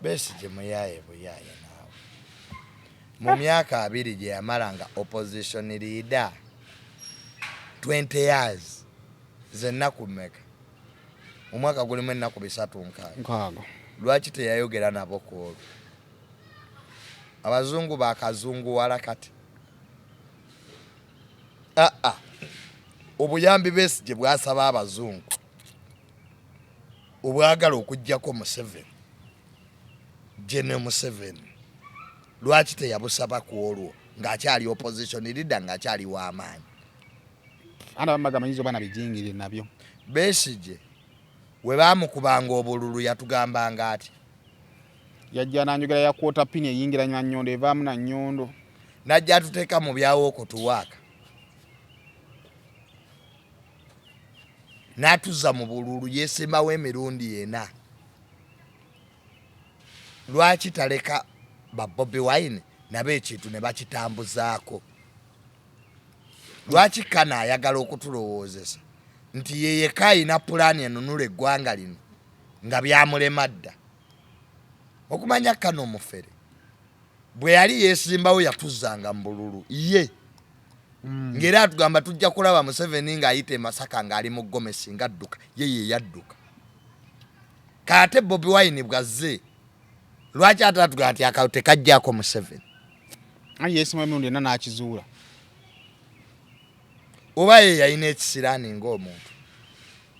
Besigye muyaye buyaye naawe. Mu myaka 2 gye yamalanga opposition leader 20 years zennaku mmeka omwaka gulimu ennaku 3 lwaki teyayogera nabo ku olwo? Abazungu bakazunguwala kati. Obuyambi Besigye bwasaba abazungu obwagala okujjako Museveni, General Museveni, lwaki teyabusaba ku olwo ng'akyali opposition leader ng'akyali w'amaanyi? Amagambo bana bijingire nabyo. Besigye we baamukubanga obululu yatugambanga ati yajja nanjogera ya kwota pini eyingira na nnyondo evaamu na nnyondo najja atuteeka mu byawo okutuwaaka n'atuzza mu bululu yeesembawo emirundi 4. Lwaki taleka ba Bobi Wine nabo ekintu ne bakitambuzaako? Lwaki kana ayagala okutulowoozesa nti yeyeka alina pulaani enunula eggwanga lino nga byamulema dda? Okumanya kano omufere bwe yali yeesimbawo yatuzzanga mu bululu ye. Ngera atugamba tujja kulaba Museveni ng'ayita e Masaka ng'ali mu Gomesi ng'adduka, ye yadduka. Kate Bobi Wine bwazze lwaki atatugamba nti akawo tekajjaako Museveni? Yeesimbawo emirundi 4 n'akizuula. Oba ye yalina ekisiraani ng'omuntu.